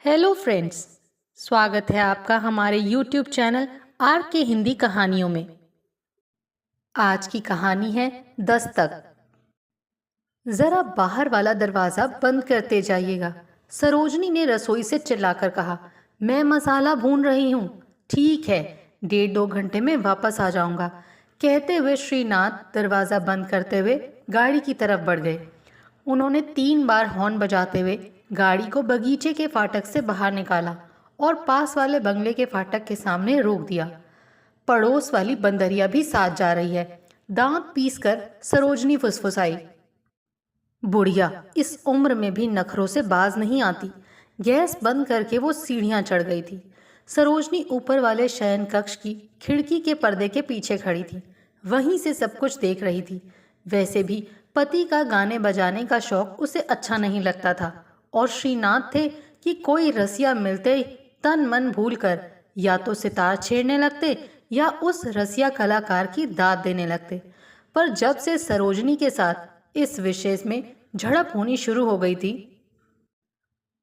Hello friends. स्वागत है आपका हमारे यूट्यूब चैनल आर के हिंदी कहानियों में। आज की कहानी है दस्तक। जरा बाहर वाला दरवाजा बंद करते जाइएगा, सरोजनी ने रसोई से चिल्लाकर कहा। मैं मसाला भून रही हूँ। ठीक है, 1.5-2 घंटे में वापस आ जाऊंगा, कहते हुए श्रीनाथ दरवाजा बंद करते हुए गाड़ी की तरफ बढ़ गए। उन्होंने 3 बार हॉर्न बजाते हुए गाड़ी को बगीचे के फाटक से बाहर निकाला और पास वाले बंगले के फाटक के सामने रोक दिया। पड़ोस वाली बंदरिया भी साथ जा रही है, दांत पीसकर सरोजनी फुसफुसाई। बुढ़िया इस उम्र में भी नखरों से बाज नहीं आती। गैस बंद करके वो सीढ़ियां चढ़ गई थी। सरोजनी ऊपर वाले शयन कक्ष की खिड़की के पर्दे के पीछे खड़ी थी, वहीं से सब कुछ देख रही थी। वैसे भी पति का गाने बजाने का शौक उसे अच्छा नहीं लगता था, और श्रीनाथ थे कि कोई रसिया मिलते ही तन मन भूलकर या तो सितार छेड़ने लगते या उस रसिया कलाकार की दाद देने लगते। पर जब से सरोजनी के साथ इस विशेष में झड़प होनी शुरू हो गई थी,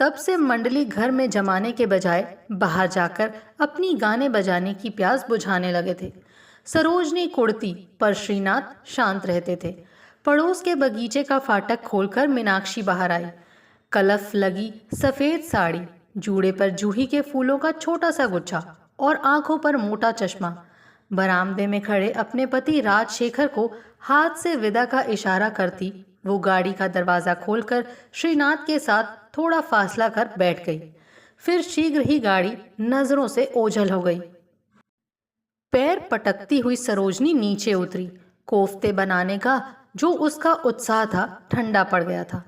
तब से मंडली घर में जमाने के बजाय बाहर जाकर अपनी गाने बजाने की प्यास बुझाने लगे थे। सरोजनी कुड़ती पर श्रीनाथ शांत रहते थे। पड़ोस के बगीचे का फाटक खोलकर मीनाक्षी बाहर आई। कलफ लगी सफेद साड़ी, जूड़े पर जूही के फूलों का छोटा सा गुच्छा और आंखों पर मोटा चश्मा। बरामदे में खड़े अपने पति राजशेखर को हाथ से विदा का इशारा करती वो गाड़ी का दरवाजा खोलकर श्रीनाथ के साथ थोड़ा फासला कर बैठ गई। फिर शीघ्र ही गाड़ी नजरों से ओझल हो गई। पैर पटकती हुई सरोजनी नीचे उतरी। कोफ्ते बनाने का जो उसका उत्साह था ठंडा पड़ गया था।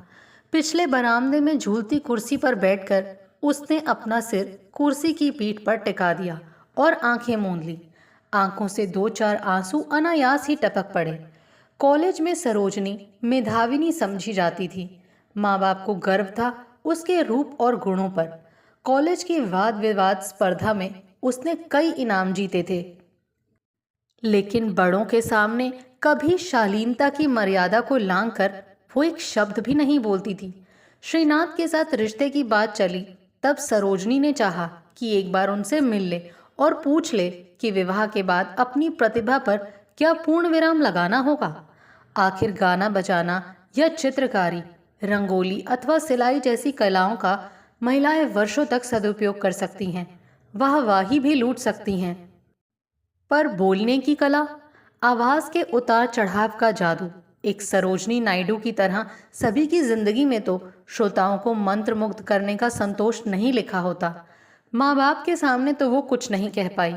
पिछले बरामदे में झूलती कुर्सी पर बैठकर उसने अपना सिर कुर्सी की पीठ पर टिका दिया और आंखें मूंद ली। आंखों से 2-4 आंसू अनायास ही टपक पड़े। कॉलेज में सरोजनी मेधाविनी समझी जाती थी। माँ बाप को गर्व था उसके रूप और गुणों पर। कॉलेज की वाद विवाद स्पर्धा में उसने कई इनाम जीते थे, लेकिन बड़ों के सामने कभी शालीनता की मर्यादा को लांघकर वो एक शब्द भी नहीं बोलती थी। श्रीनाथ के साथ रिश्ते की बात चली तब सरोजनी ने चाहा कि एक बार उनसे मिल ले और पूछ ले कि विवाह के बाद अपनी प्रतिभा पर क्या पूर्ण विराम लगाना होगा। आखिर गाना बजाना या चित्रकारी, रंगोली अथवा सिलाई जैसी कलाओं का महिलाएं वर्षों तक सदुपयोग कर सकती हैं, वाहवाही भी लूट सकती हैं। पर बोलने की कला, आवाज के उतार चढ़ाव का जादू, एक सरोजनी नायडू की तरह सभी की जिंदगी में तो श्रोताओं को मंत्रमुग्ध करने का संतोष नहीं लिखा होता। माँ बाप के सामने तो वो कुछ नहीं कह पाई,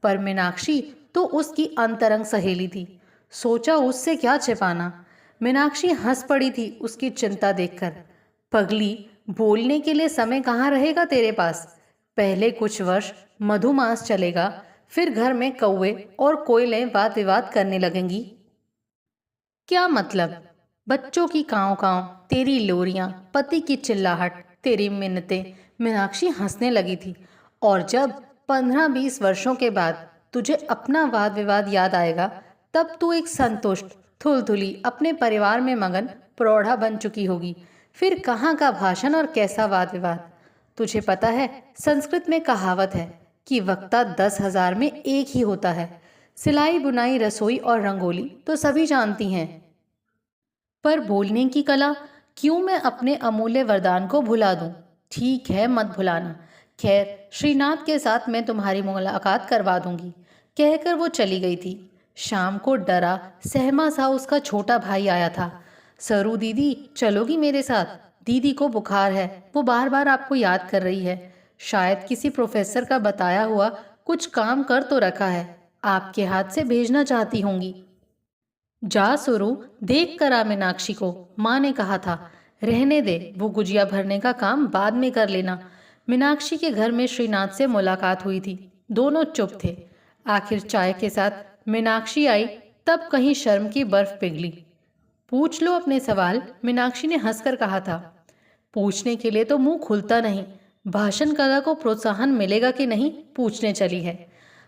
पर मीनाक्षी तो उसकी अंतरंग सहेली थी। सोचा उससे क्या छिपाना। मीनाक्षी हंस पड़ी थी उसकी चिंता देखकर। पगली, बोलने के लिए समय कहाँ रहेगा तेरे पास। पहले कुछ वर्ष मधुमास चलेगा, फिर घर में कौवे और कोयलें वाद विवाद करने लगेंगी। क्या मतलब? बच्चों की काँव काँव, तेरी लोरियां, पति की चिल्लाहट, तेरी मिन्नतें। मीनाक्षी हंसने लगी थी। और जब 15-20 वर्षों के बाद तुझे अपना वाद विवाद याद आएगा, तब तू एक संतुष्ट थुलथुली अपने परिवार में मगन प्रौढ़ा बन चुकी होगी। फिर कहाँ का भाषण और कैसा वाद विवाद। तुझे पता है, संस्कृत में कहावत है कि वक्ता 10,000 में एक ही होता है। सिलाई बुनाई रसोई और रंगोली तो सभी जानती हैं, पर बोलने की कला क्यों मैं अपने अमूल्य वरदान को भुला दूं। ठीक है, मत भुलाना। खैर, श्रीनाथ के साथ मैं तुम्हारी मुलाकात करवा दूंगी, कहकर वो चली गई थी। शाम को डरा सहमा सा उसका छोटा भाई आया था। सरू दीदी, चलोगी मेरे साथ? दीदी को बुखार है, वो बार बार आपको याद कर रही है। शायद किसी प्रोफेसर का बताया हुआ कुछ काम कर तो रखा है, आपके हाथ से भेजना चाहती होंगी। जा सुरु, देख कर आ मीनाक्षी को, माँ ने कहा था। रहने दे, वो गुजिया भरने का काम बाद में कर लेना। मीनाक्षी के घर में श्रीनाथ से मुलाकात हुई थी। दोनों चुप थे। आखिर चाय के साथ मीनाक्षी आई, तब कहीं शर्म की बर्फ पिघली। पूछ लो अपने सवाल, मीनाक्षी ने हंसकर कहा था। पूछने के लिए तो मुंह खुलता नहीं। भाषण कला को प्रोत्साहन मिलेगा कि नहीं, पूछने चली है।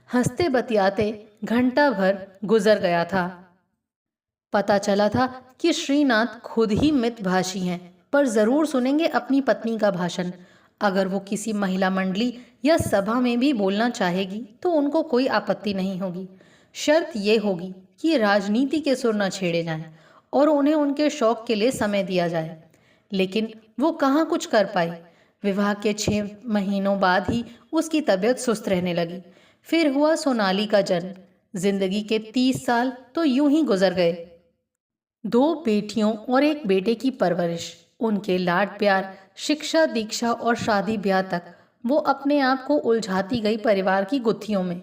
हंसते बतियाते घंटा भर गुजर गया था। पता चला था कि श्रीनाथ खुद ही मितभाषी हैं, पर जरूर सुनेंगे अपनी पत्नी का भाषण। अगर वो किसी महिला मंडली या सभा में भी बोलना चाहेगी तो उनको कोई आपत्ति नहीं होगी। शर्त ये होगी कि राजनीति के सुर न छेड़े जाएं और उन्हें उनके शौक के लिए समय दिया जाए। लेकिन वो कहाँ कुछ कर पाई। विवाह के 6 महीनों बाद ही उसकी तबीयत सुस्त रहने लगी। फिर हुआ सोनाली का जन्म। जिंदगी के 30 साल तो यूं ही गुजर गए। 2 बेटियों और एक बेटे की परवरिश, उनके लाड प्यार, शिक्षा दीक्षा और शादी ब्याह तक वो अपने आप को उलझाती गई परिवार की गुत्थियों में।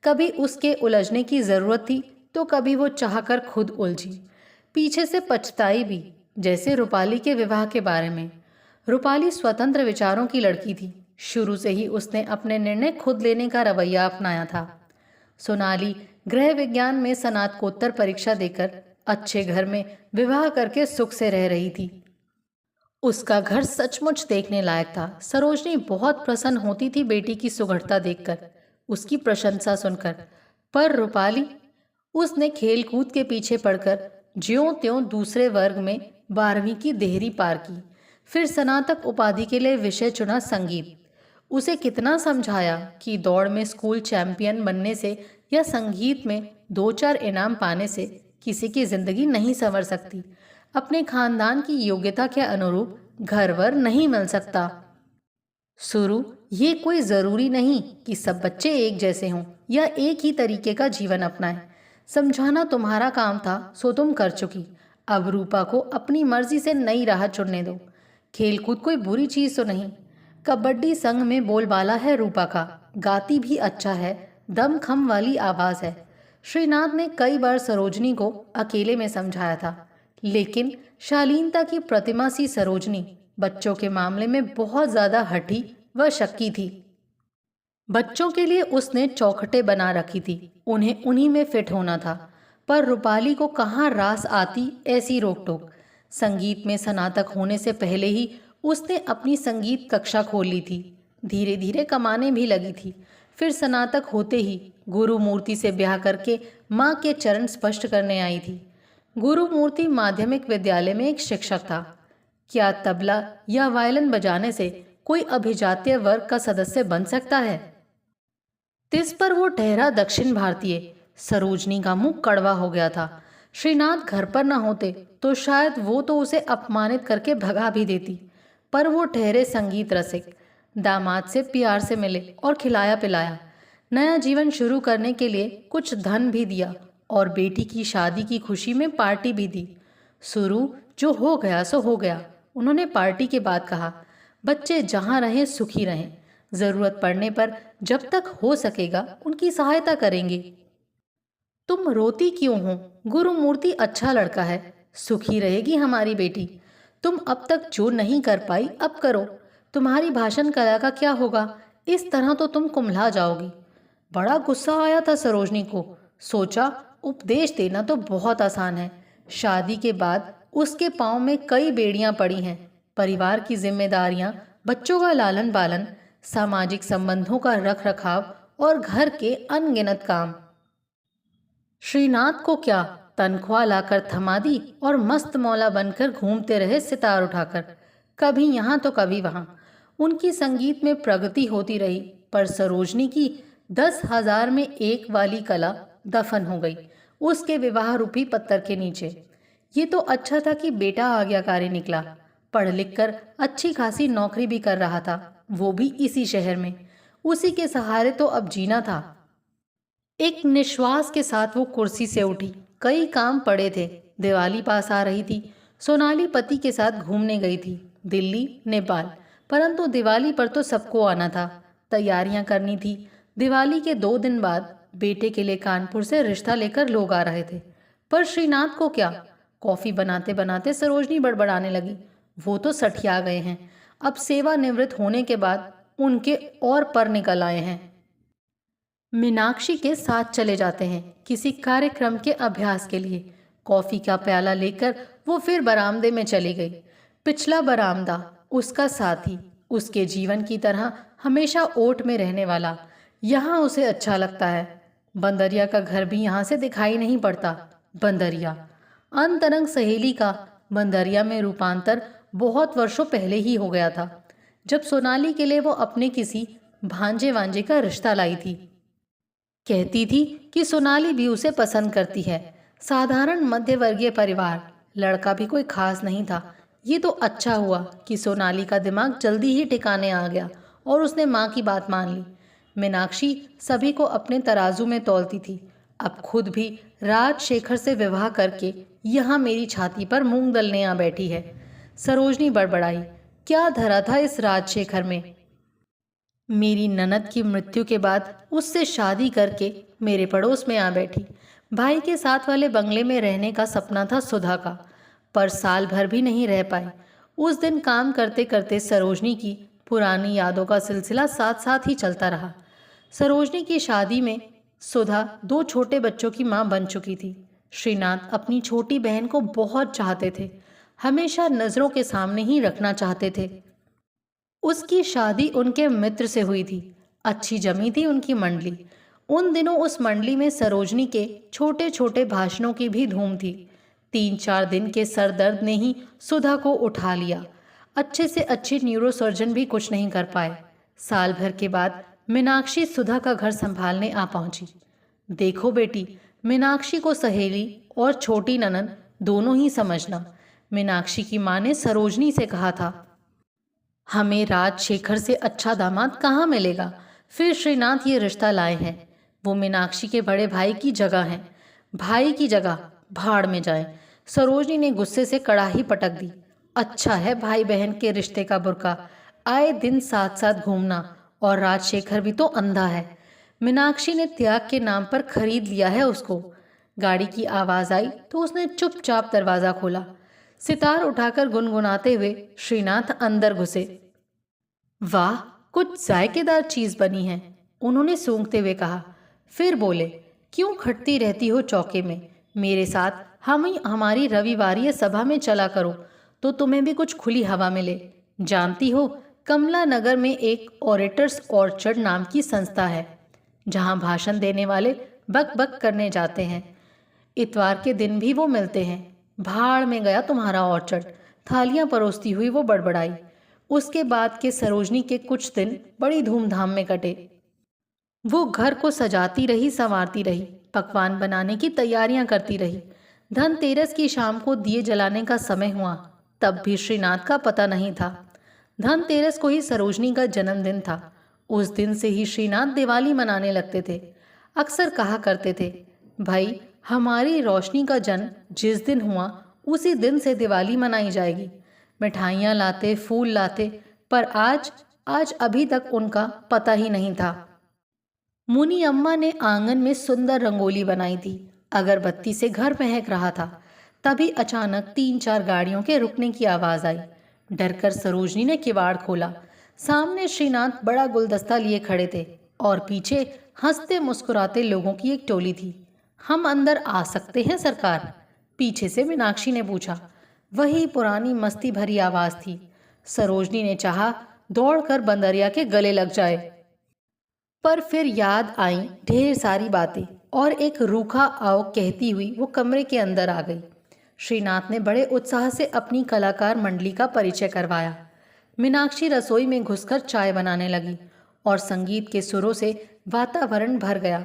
कभी उसके उलझने की जरूरत थी तो कभी वो चाहकर खुद उलझी। पीछे से पछताई भी, जैसे रूपाली के विवाह के बारे में। रूपाली स्वतंत्र विचारों की लड़की थी। शुरू से ही उसने अपने निर्णय खुद लेने का रवैया अपनाया था। सोनाली गृह विज्ञान में स्नातकोत्तर परीक्षा देकर अच्छे घर में विवाह करके सुख से रह रही थी। उसका घर सचमुच देखने लायक था। सरोजनी बहुत प्रसन्न होती थी बेटी की सुघड़ता देखकर, उसकी प्रशंसा सुनकर। पर रूपाली, उसने खेल कूद के पीछे पड़कर ज्यों त्यों दूसरे वर्ग में 12वीं की देहरी पार की। फिर स्नातक उपाधि के लिए विषय चुना संगीत। उसे कितना समझाया कि दौड़ में स्कूल चैंपियन बनने से या संगीत में 2-4 इनाम पाने से किसी की जिंदगी नहीं संवर सकती। अपने खानदान की योग्यता के अनुरूप घरवर नहीं मिल सकता। शुरू, ये कोई जरूरी नहीं कि सब बच्चे एक जैसे हों या एक ही तरीके का जीवन अपनाएं। समझाना तुम्हारा काम था, सो तुम कर चुकी। अब रूपा को अपनी मर्जी से नई राह चुनने दो। खेलकूद कोई बुरी चीज तो नहीं। कबड्डी संघ में बोलबाला है रूपा का, गाती भी अच्छा है, दम खम वाली आवाज है। श्रीनाथ ने कई बार सरोजनी को अकेले में समझाया था, लेकिन शालीनता की प्रतिमा सी सरोजनी बच्चों के मामले में बहुत ज्यादा हठी व शक्की थी। बच्चों के लिए उसने चौखटें बना रखी थी, उन्हें उन्हीं में फिट होना था। पर रूपाली को कहाँ रास आती ऐसी रोक टोक। संगीत में स्नातक होने से पहले ही उसने अपनी संगीत कक्षा खोल ली थी। धीरे धीरे कमाने भी लगी थी। फिर स्नातक होते ही गुरु मूर्ति से ब्याह करके माँ के चरण स्पष्ट करने आई थी। गुरु मूर्ति माध्यमिक विद्यालय में एक शिक्षक था। क्या तबला या वायलिन बजाने से कोई अभिजात्य वर्ग का सदस्य बन सकता है? तिस पर वो ठहरा दक्षिण भारतीय। सरोजनी का मुंह कड़वा हो गया था। श्रीनाथ घर पर न होते तो शायद वो तो उसे अपमानित करके भगा भी देती। पर वो ठहरे संगीत रसिक। दामाद से प्यार से मिले और खिलाया पिलाया। नया जीवन शुरू करने के लिए कुछ धन भी दिया और बेटी की शादी की खुशी में पार्टी भी दी। शुरू, जो हो गया सो हो गया, उन्होंने पार्टी के बाद कहा। बच्चे जहाँ रहें सुखी रहें। जरूरत पड़ने पर जब तक हो सकेगा उनकी सहायता करेंगे। तुम रोती क्यों हो? गुरु मूर्ति अच्छा लड़का है, सुखी रहेगी हमारी बेटी। तुम अब तक जो नहीं कर पाई अब करो। तुम्हारी भाषण कला का क्या होगा? इस तरह तो तुम कुम्हला जाओगी। बड़ा गुस्सा आया था सरोजनी को। सोचा उपदेश देना तो बहुत आसान है। शादी के बाद उसके पांव में कई बेड़ियां पड़ी हैं। परिवार की जिम्मेदारियां, बच्चों का लालन पालन, सामाजिक संबंधों का रख रखाव और घर के अनगिनत काम। श्रीनाथ को क्या, तनख्वाह लाकर थमा दी और मस्त मौला बनकर घूमते रहे सितार उठाकर, कभी यहाँ तो कभी वहाँ। उनकी संगीत में प्रगति होती रही, पर सरोजनी की 10,000 में एक वाली कला दफन हो गई उसके विवाह रूपी पत्थर के नीचे। ये तो अच्छा था कि बेटा आज्ञाकारी निकला, पढ़ लिख कर अच्छी खासी नौकरी भी कर रहा था, वो भी इसी शहर में। उसी के सहारे तो अब जीना था। एक निश्वास के साथ वो कुर्सी से उठी। कई काम पड़े थे। दिवाली पास आ रही थी। सोनाली पति के साथ घूमने गई थी, दिल्ली, नेपाल। परंतु दिवाली पर तो सबको आना था, तैयारियां करनी थी। दिवाली के 2 दिन बाद बेटे के लिए कानपुर से रिश्ता लेकर लोग आ रहे थे। पर श्रीनाथ को क्या? कॉफी बनाते बनाते सरोजनी बड़बड़ाने लगी। वो तो सठिया गए हैं। अब सेवानिवृत्त होने के बाद उनके और पर निकल आए हैं। मीनाक्षी के साथ चले जाते हैं किसी कार्यक्रम के अभ्यास के लिए। कॉफी का प्याला लेकर वो फिर बरामदे में चली गई। पिछला बरामदा, उसका साथी, उसके जीवन की तरह हमेशा ओट में रहने वाला। यहाँ उसे अच्छा लगता है। बंदरिया का घर भी यहाँ से दिखाई नहीं पड़ता। बंदरिया, अंतरंग सहेली का बंदरिया में रूपांतर बहुत वर्षों पहले ही हो गया था। जब सोनाली के लिए वो अपने किसी भांजे वांजे का रिश्ता लाई थी। कहती थी कि सोनाली भी उसे पसंद करती है। साधारण मध्यवर्गीय परिवार, लड़का भी कोई खास नहीं था। ये तो अच्छा हुआ कि सोनाली का दिमाग जल्दी ही ठिकाने आ गया और उसने माँ की बात मान ली। मीनाक्षी सभी को अपने तराजू में तौलती थी। अब खुद भी राजशेखर से विवाह करके यहाँ मेरी छाती पर मूंग दलने आ बैठी है। सरोजनी बड़बड़ाई, क्या धरा था इस राजशेखर में। मेरी ननद की मृत्यु के बाद उससे शादी करके मेरे पड़ोस में आ बैठी। भाई के साथ वाले बंगले में रहने का सपना था सुधा का, पर साल भर भी नहीं रह पाई। उस दिन काम करते करते सरोजनी की पुरानी यादों का सिलसिला साथ साथ ही चलता रहा। सरोजनी की शादी में सुधा 2 छोटे बच्चों की मां बन चुकी थी। श्रीनाथ अपनी छोटी बहन को बहुत चाहते थे, हमेशा नज़रों के सामने ही रखना चाहते थे। उसकी शादी उनके मित्र से हुई थी। अच्छी जमी थी उनकी मंडली। उन दिनों उस मंडली में सरोजनी के छोटे छोटे भाषणों की भी धूम थी। 3-4 दिन के सरदर्द ने ही सुधा को उठा लिया। अच्छे से अच्छे न्यूरोसर्जन भी कुछ नहीं कर पाए। साल भर के बाद मीनाक्षी सुधा का घर संभालने आ पहुंची। देखो बेटी, मीनाक्षी को सहेली और छोटी ननद दोनों ही समझना। मीनाक्षी की माँ ने सरोजनी से कहा था, हमें राजशेखर से अच्छा दामाद कहाँ मिलेगा। फिर श्रीनाथ ये रिश्ता लाए हैं। वो मीनाक्षी के बड़े भाई की जगह हैं। भाई की जगह भाड़ में जाए। सरोजनी ने गुस्से से कड़ाही पटक दी। अच्छा है भाई बहन के रिश्ते का बुर्का, आए दिन साथ साथ घूमना। और राजशेखर भी तो अंधा है। मीनाक्षी ने त्याग के नाम पर खरीद लिया है उसको। गाड़ी की आवाज़ आई तो उसने चुपचाप दरवाज़ा खोला। सितार उठाकर गुनगुनाते हुए श्रीनाथ अंदर घुसे। वाह, कुछ जायकेदार चीज़ बनी है, उन्होंने सूंघते हुए कहा। फिर बोले, क्यों खटती रहती हो चौके में। मेरे साथ हमारी रविवारीय सभा में चला करो तो तुम्हें भी कुछ खुली हवा मिले। जानती हो, कमला नगर में एक ऑरेटर्स ऑर्चर्ड नाम की संस्था है, जहाँ भाषण देने वाले बक बक करने जाते हैं। इतवार के दिन भी वो मिलते हैं। भाड़ में गया तुम्हारा ऑर्चर्ड। थालियां परोसती हुई वो बड़बड़ाई। उसके बाद के सरोजनी के कुछ दिन बड़ी धूमधाम में कटे। वो घर को सजाती रही, संवारती रही, पकवान बनाने की तैयारियां करती रही। धनतेरस की शाम को दिए जलाने का समय हुआ, तब भी श्रीनाथ का पता नहीं था। धनतेरस को ही सरोजनी का जन्मदिन था। उस दिन से ही श्रीनाथ दिवाली मनाने लगते थे। अक्सर कहा करते थे, भाई हमारी रोशनी का जन्म जिस दिन हुआ उसी दिन से दिवाली मनाई जाएगी। मिठाइयाँ लाते, फूल लाते, पर आज अभी तक उनका पता ही नहीं था। मुनी अम्मा ने आंगन में सुंदर रंगोली बनाई थी। अगरबत्ती से घर महक रहा था। तभी अचानक 3-4 गाड़ियों के रुकने की आवाज़ आई। डरकर सरोजनी ने किवाड़ खोला। सामने श्रीनाथ बड़ा गुलदस्ता लिए खड़े थे और पीछे हंसते मुस्कुराते लोगों की एक टोली थी। हम अंदर आ सकते हैं सरकार? पीछे से मीनाक्षी ने पूछा। वही पुरानी मस्ती भरी आवाज़ थी। सरोजनी ने चाहा दौड़कर बंदरिया के गले लग जाए, पर फिर याद आई ढेर सारी बातें और एक रूखा आओ कहती हुई वो कमरे के अंदर आ गई। श्रीनाथ ने बड़े उत्साह से अपनी कलाकार मंडली का परिचय करवाया। मीनाक्षी रसोई में घुसकर चाय बनाने लगी और संगीत के सुरों से वातावरण भर गया।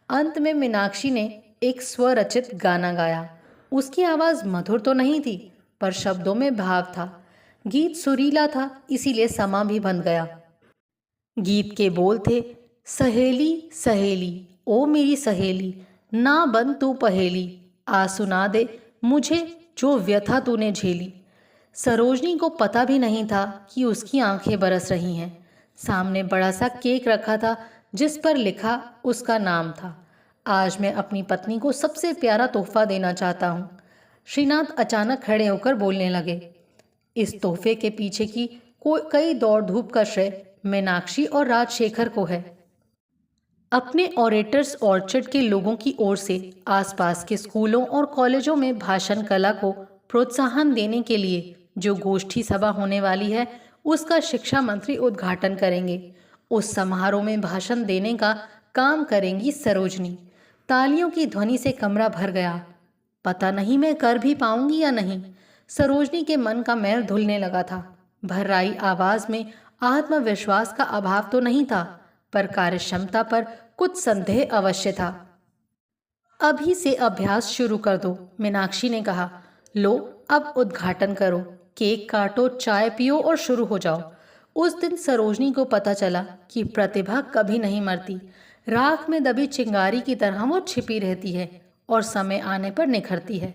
अंत में मीनाक्षी ने एक स्वरचित गाना गाया। उसकी आवाज़ मधुर तो नहीं थी, पर शब्दों में भाव था। गीत सुरीला था, इसीलिए समा भी बंध गया। गीत के बोल थे, सहेली सहेली ओ मेरी सहेली, ना बन तू पहेली, आ सुना दे मुझे जो व्यथा तूने झेली। सरोजनी को पता भी नहीं था कि उसकी आंखें बरस रही हैं। सामने बड़ा सा केक रखा था जिस पर लिखा उसका नाम था। आज मैं अपनी पत्नी को सबसे प्यारा तोहफा देना चाहता हूँ। श्रीनाथ अचानक खड़े होकर बोलने लगे। इस तोहफे के पीछे की कई दौड़ धूप का श्रेय मीनाक्षी और राजशेखर को है। अपने ऑरेटर्स ऑर्चर्ड के लोगों की ओर से आसपास के स्कूलों और कॉलेजों में भाषण कला को प्रोत्साहन देने के लिए जो गोष्ठी सभा होने वाली है, उसका शिक्षा मंत्री उद्घाटन करेंगे। उस समारोह में भाषण देने का काम करेंगी सरोजनी। तालियों की ध्वनि से कमरा भर गया। पता नहीं मैं कर भी पाऊंगी या नहीं। सरोजनी के मन का मैल धुलने लगा था। भर्राई आवाज में आत्मविश्वास का अभाव तो नहीं था, पर कार्यक्षमता पर कुछ संदेह अवश्य था। अभी से अभ्यास शुरू कर दो, मीनाक्षी ने कहा। लो, अब उद्घाटन करो, केक काटो, चाय पियो और शुरू हो जाओ। उस दिन सरोजनी को पता चला कि प्रतिभा कभी नहीं मरती। राख में दबी चिंगारी की तरह वो छिपी रहती है और समय आने पर निखरती है।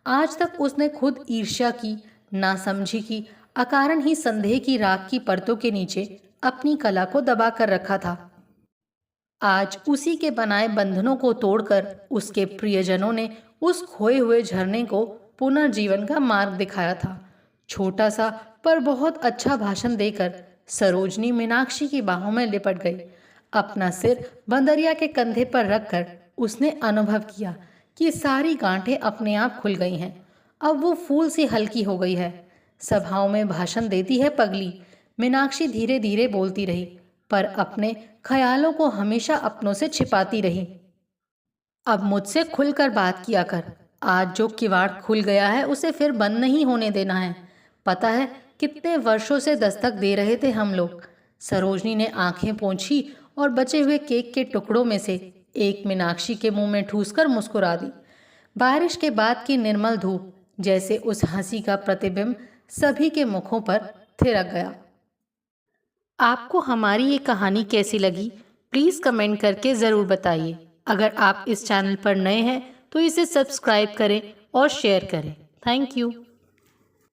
आज तक उसने खुद ईर्ष्या की, नासमझी की, अकारण ही संदेह की राख की परतों के नीचे अपनी कला को दबा कर रखा था। आज उसी के बनाए बंधनों को तोड़कर उसके प्रियजनों ने उस खोए हुए झरने को पुनर्जीवन का मार्ग दिखाया था। छोटा सा पर बहुत अच्छा भाषण देकर सरोजनी मीनाक्षी की बाहों में लिपट गई। अपना सिर बंदरिया के कंधे पर रखकर उसने अनुभव किया कि सारी गांठें अपने आप खुल गई हैं। अब वो फूल सी हल्की हो गई है। सभाओं में भाषण देती है पगली, मीनाक्षी धीरे धीरे बोलती रही, पर अपने ख्यालों को हमेशा अपनों से छिपाती रही। अब मुझसे खुलकर बात किया कर। आज जो किवाड़ खुल गया है उसे फिर बंद नहीं होने देना है। पता है कितने वर्षों से दस्तक दे रहे थे हम लोग। सरोजनी ने आंखें पोंछी और बचे हुए केक के टुकड़ों में से एक मीनाक्षी के मुंह में ठूसकर मुस्कुरा दी। बारिश के बाद की निर्मल धूप जैसे उस हंसी का प्रतिबिंब सभी के मुखों पर थिरक गया। आपको हमारी ये कहानी कैसी लगी, प्लीज़ कमेंट करके ज़रूर बताइए। अगर आप इस चैनल पर नए हैं तो इसे सब्सक्राइब करें और शेयर करें। Thank you.